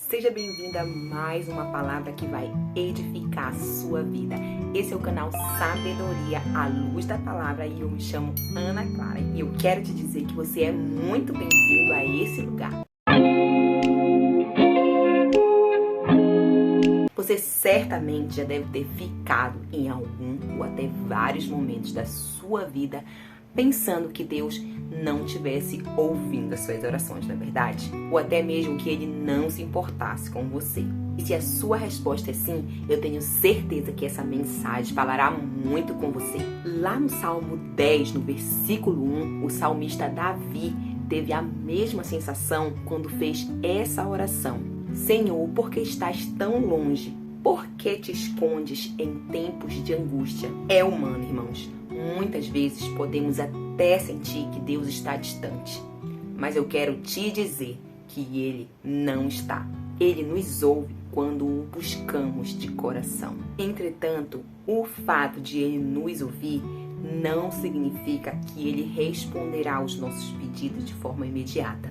Seja bem-vinda a mais uma palavra que vai edificar a sua vida. Esse é o canal Sabedoria, à luz da palavra, e eu me chamo Ana Clara. E eu quero te dizer que você é muito bem-vindo a esse lugar. Você certamente já deve ter ficado em algum ou até vários momentos da sua vida pensando que Deus não estivesse ouvindo as suas orações, não é verdade? Ou até mesmo que Ele não se importasse com você. E se a sua resposta é sim, eu tenho certeza que essa mensagem falará muito com você. Lá no Salmo 10, no versículo 1, o salmista Davi teve a mesma sensação quando fez essa oração. Senhor, por que estás tão longe? Por que te escondes em tempos de angústia? É humano, irmãos. Muitas vezes podemos até sentir que Deus está distante. Mas eu quero te dizer que Ele não está. Ele nos ouve quando o buscamos de coração. Entretanto, o fato de Ele nos ouvir não significa que Ele responderá aos nossos pedidos de forma imediata.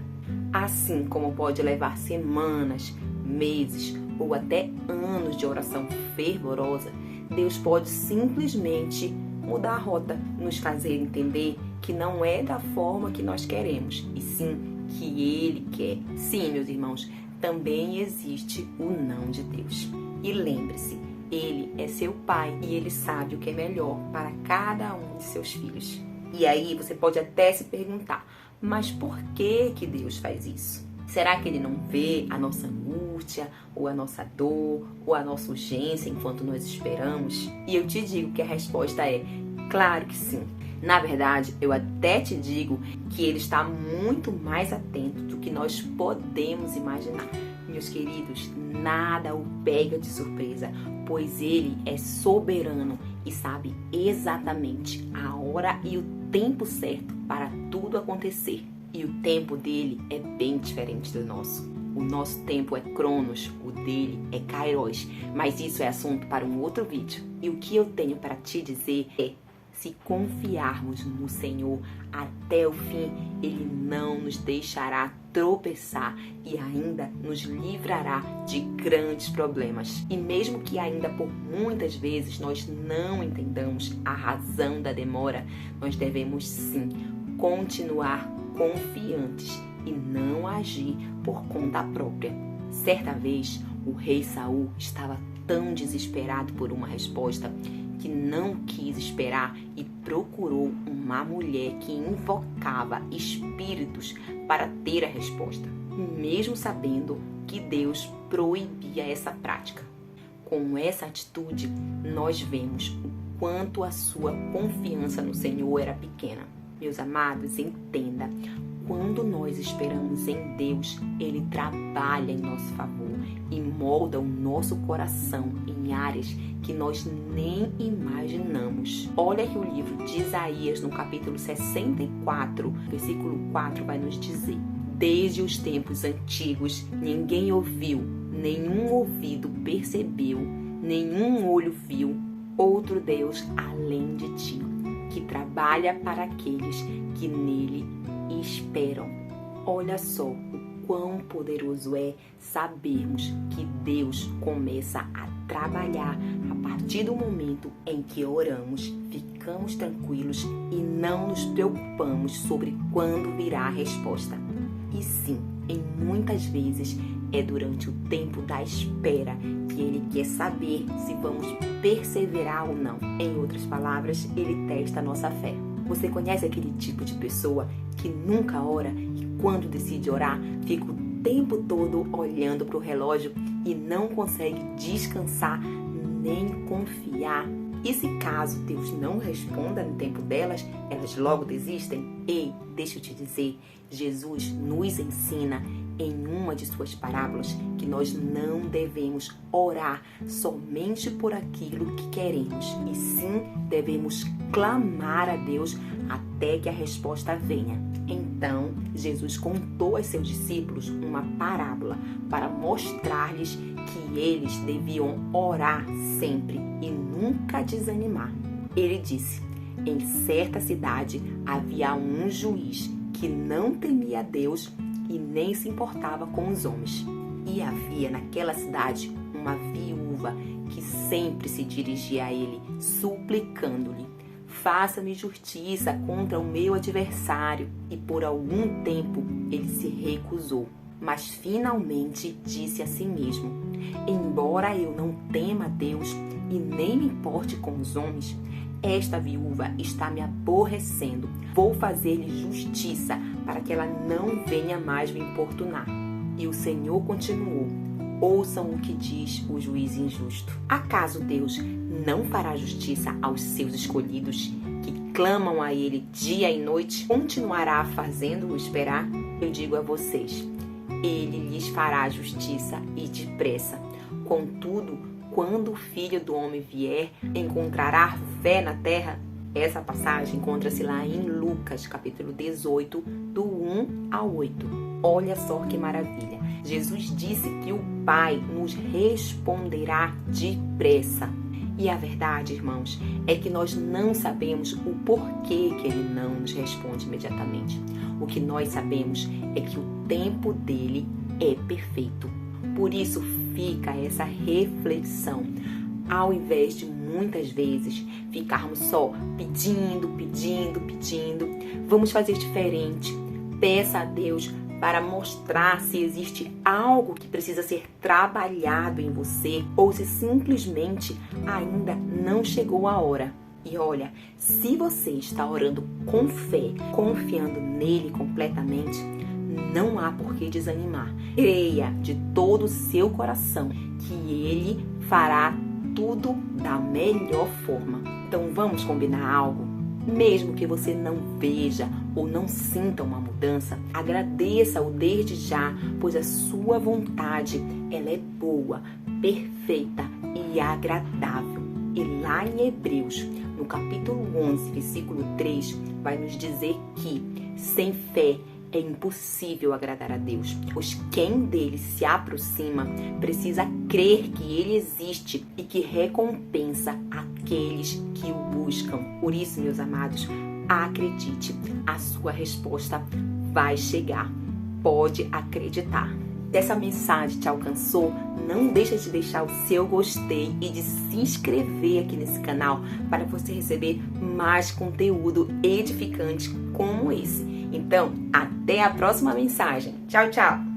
Assim como pode levar semanas, meses ou até anos de oração fervorosa, Deus pode simplesmente mudar a rota, nos fazer entender que não é da forma que nós queremos, e sim que Ele quer. Sim, meus irmãos, também existe o não de Deus. E lembre-se, Ele é seu Pai e Ele sabe o que é melhor para cada um de seus filhos. E aí você pode até se perguntar, mas por que Deus faz isso? Será que Ele não vê a nossa angústia, ou a nossa dor, ou a nossa urgência enquanto nós esperamos? E eu te digo que a resposta é, claro que sim. Na verdade, eu até te digo que Ele está muito mais atento do que nós podemos imaginar. Meus queridos, nada o pega de surpresa, pois Ele é soberano e sabe exatamente a hora e o tempo certo para tudo acontecer. E o tempo dele é bem diferente do nosso. O nosso tempo é Cronos, o dele é Kairos. Mas isso é assunto para um outro vídeo. E o que eu tenho para te dizer é, se confiarmos no Senhor até o fim, Ele não nos deixará tropeçar e ainda nos livrará de grandes problemas. E mesmo que ainda por muitas vezes nós não entendamos a razão da demora, nós devemos sim continuar confiantes e não agir por conta própria. Certa vez, o rei Saul estava tão desesperado por uma resposta que não quis esperar e procurou uma mulher que invocava espíritos para ter a resposta, mesmo sabendo que Deus proibia essa prática. Com essa atitude, nós vemos o quanto a sua confiança no Senhor era pequena. Meus amados, entenda, quando nós esperamos em Deus, Ele trabalha em nosso favor e molda o nosso coração em áreas que nós nem imaginamos. Olha que o livro de Isaías, no capítulo 64, versículo 4, vai nos dizer: desde os tempos antigos, ninguém ouviu, nenhum ouvido percebeu, nenhum olho viu outro Deus além de ti, que trabalha para aqueles que nele esperam. Olha só o quão poderoso é sabermos que Deus começa a trabalhar a partir do momento em que oramos, ficamos tranquilos e não nos preocupamos sobre quando virá a resposta. E sim, em muitas vezes é durante o tempo da espera que Ele quer saber se vamos perseverar ou não. Em outras palavras, Ele testa a nossa fé. Você conhece aquele tipo de pessoa que nunca ora e quando decide orar, fica o tempo todo olhando para o relógio e não consegue descansar nem confiar? E se caso Deus não responda no tempo delas, elas logo desistem? Ei, deixa eu te dizer, Jesus nos ensina em uma de suas parábolas que nós não devemos orar somente por aquilo que queremos, e sim devemos clamar a Deus até que a resposta venha. Então, Jesus contou aos seus discípulos uma parábola para mostrar-lhes que eles deviam orar sempre e nunca desanimar. Ele disse: em certa cidade havia um juiz que não temia a Deus e nem se importava com os homens. E havia naquela cidade uma viúva que sempre se dirigia a ele, suplicando-lhe: faça-me justiça contra o meu adversário. E por algum tempo ele se recusou, mas finalmente disse a si mesmo: embora eu não tema a Deus e nem me importe com os homens, esta viúva está me aborrecendo. Vou fazer-lhe justiça para que ela não venha mais me importunar. E o Senhor continuou: ouçam o que diz o juiz injusto. Acaso Deus não fará justiça aos seus escolhidos, que clamam a Ele dia e noite? Continuará fazendo-o esperar? Eu digo a vocês, Ele lhes fará justiça e depressa. Contudo, quando o Filho do Homem vier, encontrará fé na terra? Essa passagem encontra-se lá em Lucas, capítulo 18, do 1 ao 8. Olha só que maravilha. Jesus disse que o Pai nos responderá depressa. E a verdade, irmãos, é que nós não sabemos o porquê que Ele não nos responde imediatamente. O que nós sabemos é que o tempo dele é perfeito. Por isso fica essa reflexão. Ao invés de muitas vezes ficarmos só pedindo, vamos fazer diferente. Peça a Deus para mostrar se existe algo que precisa ser trabalhado em você ou se simplesmente ainda não chegou a hora. E olha, se você está orando com fé, confiando nele completamente, não há por que desanimar. Creia de todo o seu coração que ele fará tudo da melhor forma. Então vamos combinar algo? Mesmo que você não veja ou não sinta uma mudança, agradeça-o desde já, pois a sua vontade ela é boa, perfeita e agradável. E lá em Hebreus, no capítulo 11, versículo 3, vai nos dizer que sem fé é impossível agradar a Deus, pois quem dele se aproxima precisa crer que ele existe e que recompensa aqueles que o buscam. Por isso, meus amados, acredite, a sua resposta vai chegar. Pode acreditar. Se essa mensagem te alcançou, não deixa de deixar o seu gostei e de se inscrever aqui nesse canal para você receber mais conteúdo edificante como esse. Então, até a próxima mensagem. Tchau, tchau!